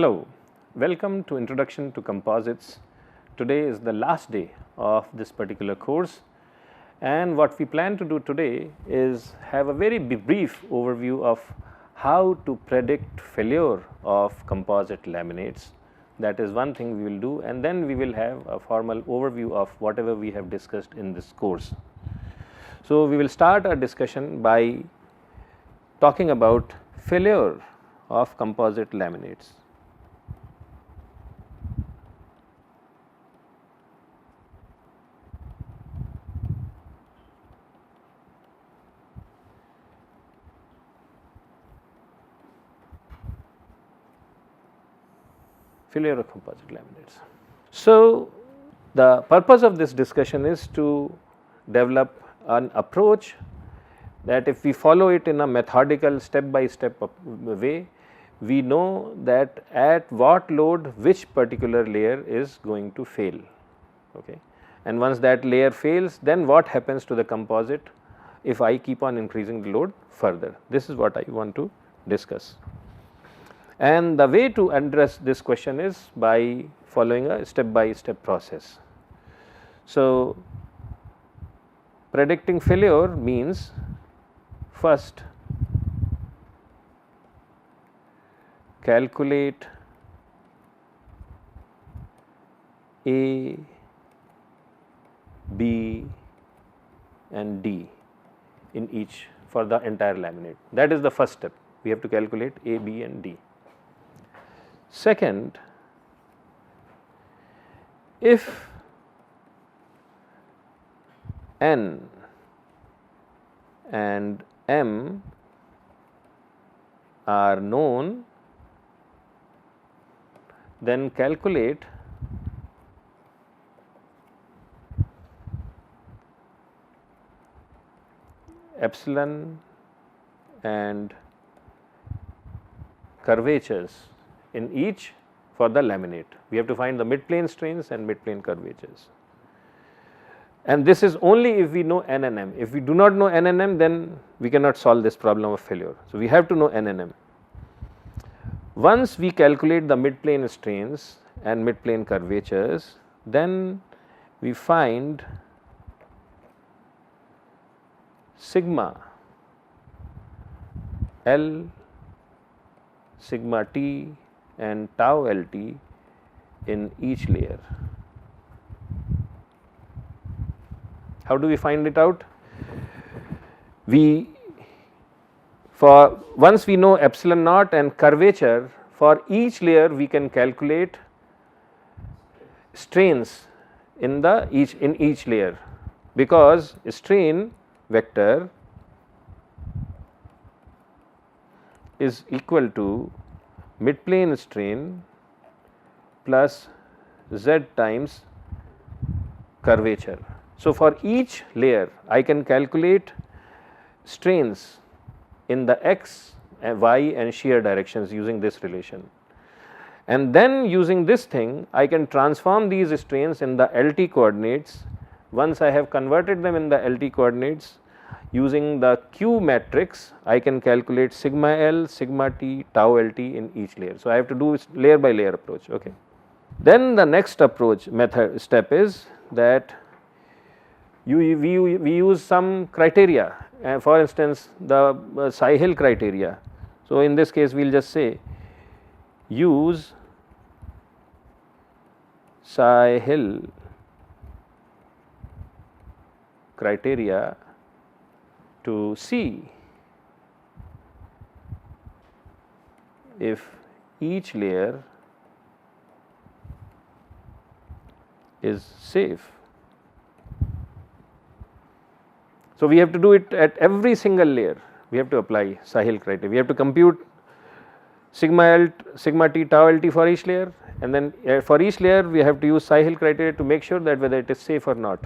Hello, welcome to Introduction to Composites. Today is the last day of this particular course, and what we plan to do today is have a very brief overview of how to predict failure of composite laminates. That is one thing we will do, and then we will have a formal overview of whatever we have discussed in this course. So, we will start our discussion by talking about failure of composite laminates. Failure of composite laminates. So, the purpose of this discussion is to develop an approach that if we follow it in a methodical step by step way, we know that at what load which particular layer is going to fail. Okay. And once that layer fails, then what happens to the composite if I keep on increasing the load further. This is what I want to discuss. And the way to address this question is by following a step by step process. So, predicting failure means first calculate A, B and D in each for the entire laminate. That is the first step. We have to calculate A, B and D. Second, if N and M are known, then calculate epsilon and curvatures in each for the laminate. We have to find the mid plane strains and mid plane curvatures, and this is only if we know N and M. If we do not know N and M, then we cannot solve this problem of failure. So, we have to know N and M. Once we calculate the mid plane strains and mid plane curvatures, then we find sigma L, sigma T and tau LT in each layer. How do we find it out? Once we know epsilon naught and curvature, for each layer we can calculate strains in each layer, because strain vector is equal to mid plane strain plus Z times curvature. So, for each layer I can calculate strains in the x, y and shear directions using this relation, and then using this thing I can transform these strains in the LT coordinates. Once I have converted them in the LT coordinates, using the Q matrix I can calculate sigma L, sigma T, tau LT in each layer. So, I have to do layer by layer approach. Okay. Then the next approach step is that we use some criteria, for instance the Tsai-Hill criteria. So, in this case we will just say use Tsai-Hill criteria to see if each layer is safe. So, we have to do it at every single layer. We have to apply Tsai-Hill criteria. We have to compute sigma L, sigma T, tau LT for each layer, and then for each layer we have to use Tsai-Hill criteria to make sure that whether it is safe or not.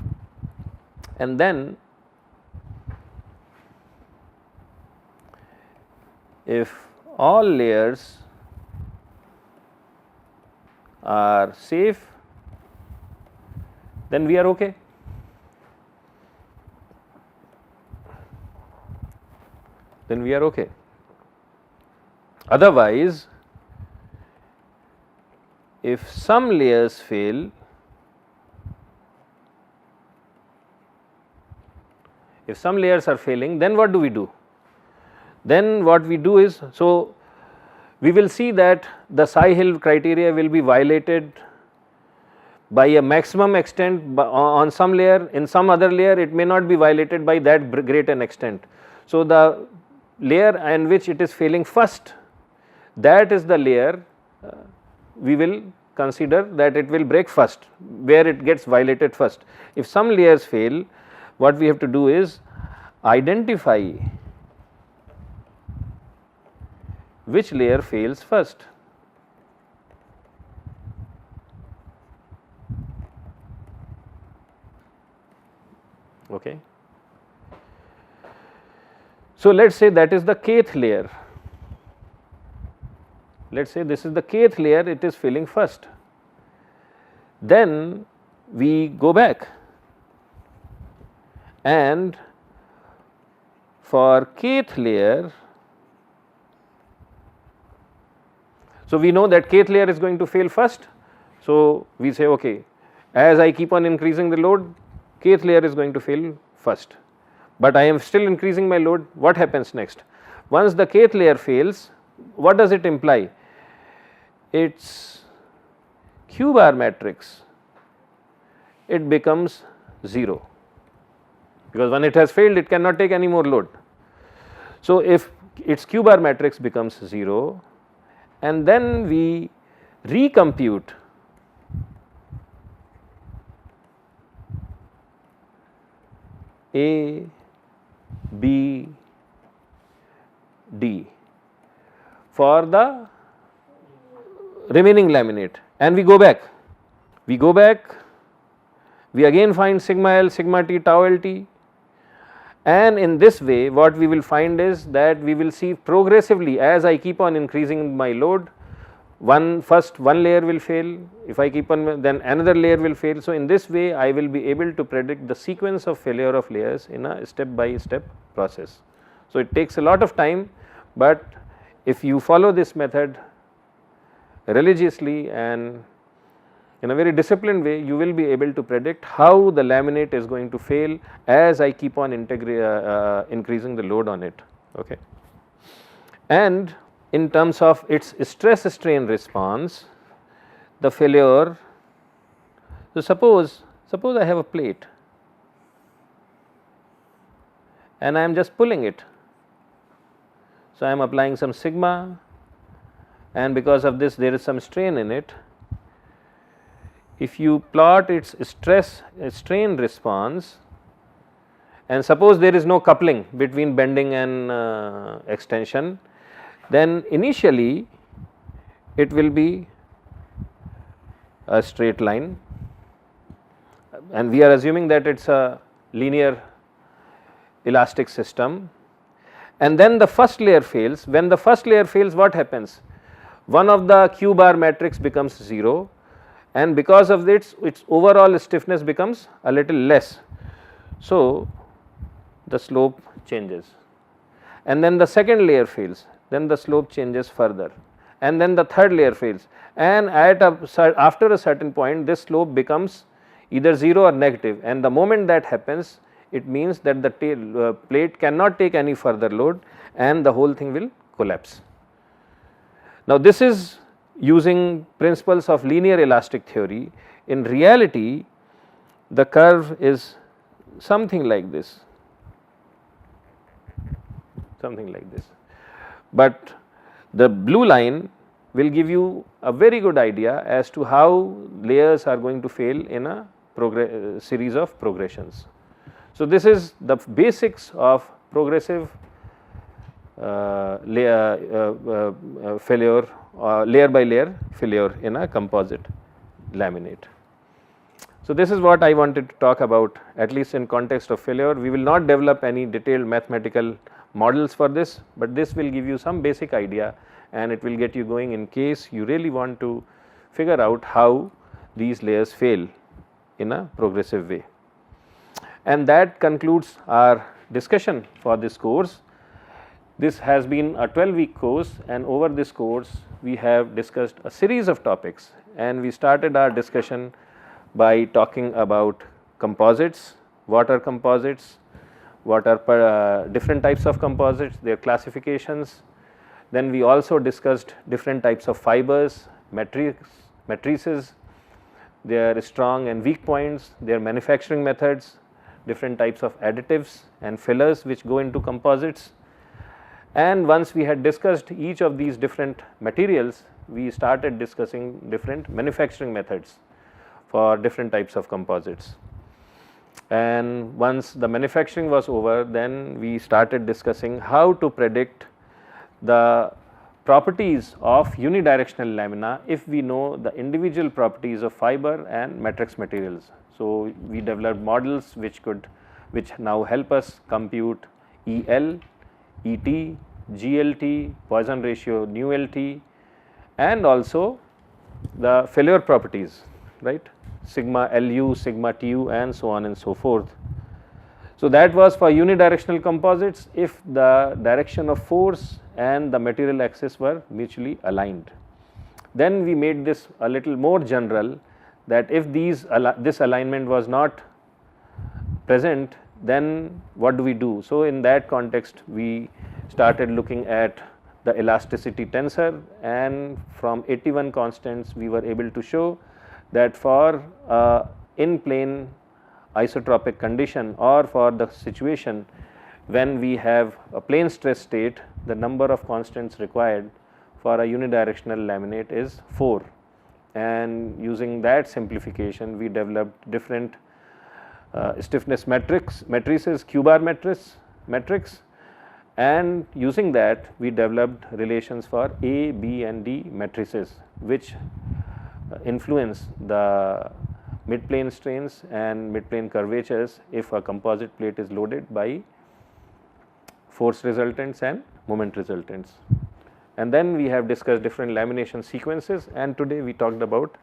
And then if all layers are safe, then we are okay. Then we are okay. Otherwise, if some layers fail, if some layers are failing, then what do we do? Then what we do is, so we will see that the Tsai-Hill criteria will be violated by a maximum extent on some layer, in some other layer it may not be violated by that great an extent. So, the layer in which it is failing first, that is the layer we will consider that it will break first, where it gets violated first. If some layers fail, what we have to do is identify which layer fails first. Okay. So, let us say that is the kth layer, let us say this is the kth layer, it is failing first. Then we go back and for kth layer, so we know that kth layer is going to fail first. So, we say okay, as I keep on increasing the load, kth layer is going to fail first, but I am still increasing my load. What happens next? Once the kth layer fails, what does it imply? Its Q bar matrix, it becomes 0, because when it has failed it cannot take any more load. So, if its Q bar matrix becomes 0 and then we recompute A, B, D for the remaining laminate, and we go back, we again find sigma L, sigma T, tau L T, and in this way what we will find is that we will see progressively as I keep on increasing my load, first one layer will fail, if I keep on then another layer will fail. So, in this way I will be able to predict the sequence of failure of layers in a step by step process. So, it takes a lot of time, but if you follow this method religiously and in a very disciplined way, you will be able to predict how the laminate is going to fail as I keep on increasing the load on it. Okay. And in terms of its stress strain response, the failure, so suppose I have a plate and I am just pulling it. So, I am applying some sigma, and because of this there is some strain in it. If you plot its strain response, and suppose there is no coupling between bending and extension, then initially it will be a straight line, and we are assuming that it is a linear elastic system, and then the first layer fails. When the first layer fails, what happens? One of the Q bar matrix becomes 0, and because of its overall stiffness becomes a little less. So, the slope changes, and then the second layer fails, then the slope changes further, and then the third layer fails, and after a certain point this slope becomes either 0 or negative, and the moment that happens it means that the plate cannot take any further load and the whole thing will collapse. Now, this is using principles of linear elastic theory. In reality, the curve is something like this, but the blue line will give you a very good idea as to how layers are going to fail in a series of progressions. So, this is the basics of progressive failure, layer by layer failure in a composite laminate. So, this is what I wanted to talk about, at least in context of failure. We will not develop any detailed mathematical models for this, but this will give you some basic idea and it will get you going in case you really want to figure out how these layers fail in a progressive way. And that concludes our discussion for this course. This has been a 12-week course, and over this course we have discussed a series of topics, and we started our discussion by talking about composites. What are composites? What are different types of composites, their classifications. Then we also discussed different types of fibers, matrices, their strong and weak points, their manufacturing methods, different types of additives and fillers which go into composites. And once we had discussed each of these different materials, we started discussing different manufacturing methods for different types of composites. And once the manufacturing was over, then we started discussing how to predict the properties of unidirectional lamina if we know the individual properties of fiber and matrix materials. So, we developed models which now help us compute EL, ET, GLT, Poisson ratio nu LT, and also the failure properties, right, sigma LU, sigma TU, and so on and so forth. So, that was for unidirectional composites if the direction of force and the material axis were mutually aligned. Then we made this a little more general, that if this alignment was not present, then what do we do? So, in that context we started looking at the elasticity tensor, and from 81 constants we were able to show that for in plane isotropic condition, or for the situation when we have a plane stress state, the number of constants required for a unidirectional laminate is 4, and using that simplification we developed different stiffness matrices, Q-bar matrix, and using that we developed relations for A, B and D matrices which influence the mid-plane strains and mid-plane curvatures if a composite plate is loaded by force resultants and moment resultants. And then we have discussed different lamination sequences, and today we talked about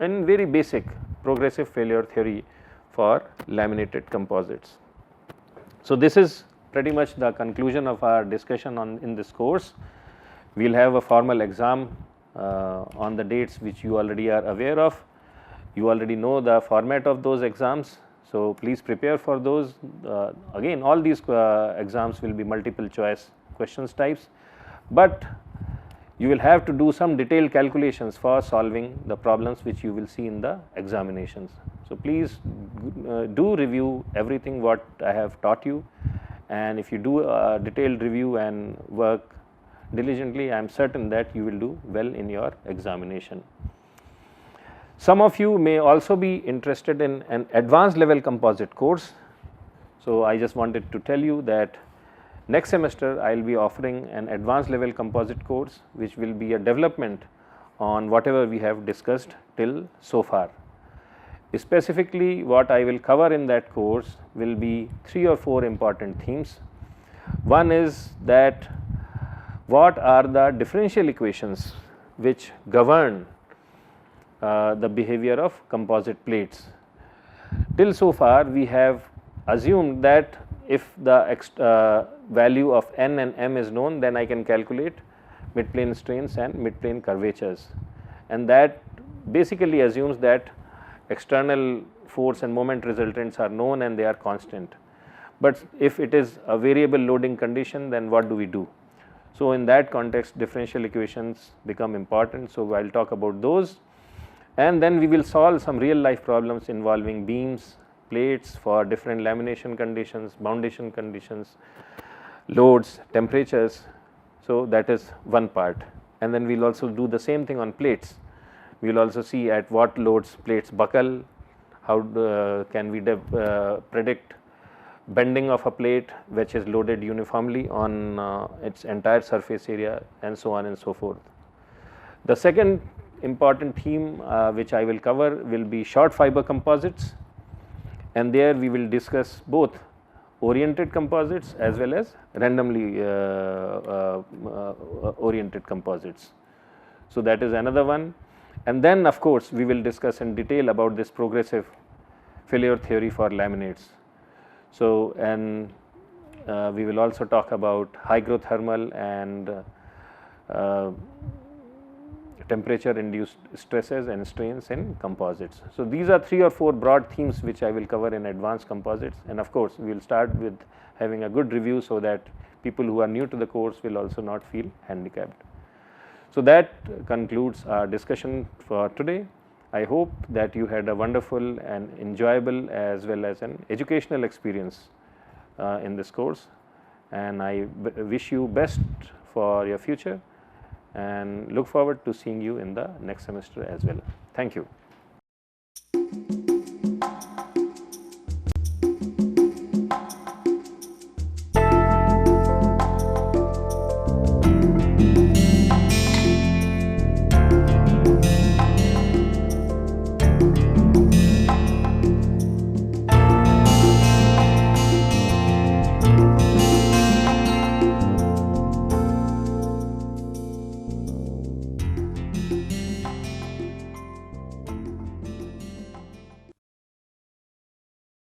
in very basic progressive failure theory for laminated composites. So, this is pretty much the conclusion of our discussion in this course. We will have a formal exam on the dates which you already are aware of. You already know the format of those exams. So, please prepare for those. Again, all these exams will be multiple choice questions types, but you will have to do some detailed calculations for solving the problems which you will see in the examinations. So, please do review everything what I have taught you, and if you do a detailed review and work diligently, I am certain that you will do well in your examination. Some of you may also be interested in an advanced level composite course. So, I just wanted to tell you that next semester I will be offering an advanced level composite course which will be a development on whatever we have discussed till so far. Specifically, what I will cover in that course will be 3 or 4 important themes. One is that what are the differential equations which govern the behavior of composite plates. Till so far we have assumed that if the value of n and m is known, then I can calculate mid-plane strains and mid-plane curvatures, and that basically assumes that external force and moment resultants are known and they are constant. But if it is a variable loading condition, then what do we do? So, in that context differential equations become important. So, I will talk about those, and then we will solve some real life problems involving beams, plates for different lamination conditions, boundation conditions, loads, temperatures. So, that is one part, and then we will also do the same thing on plates. We will also see at what loads plates buckle, how can we predict bending of a plate which is loaded uniformly on its entire surface area, and so on and so forth. The second important theme which I will cover will be short fiber composites, and there we will discuss both oriented composites as well as randomly oriented composites. So, that is another one, and then of course, we will discuss in detail about this progressive failure theory for laminates. So, and we will also talk about hygrothermal and temperature induced stresses and strains in composites. So, these are 3 or 4 broad themes which I will cover in advanced composites, and of course, we will start with having a good review so that people who are new to the course will also not feel handicapped. So, that concludes our discussion for today. I hope that you had a wonderful and enjoyable as well as an educational experience in this course, and I wish you best for your future and look forward to seeing you in the next semester as well. Thank you.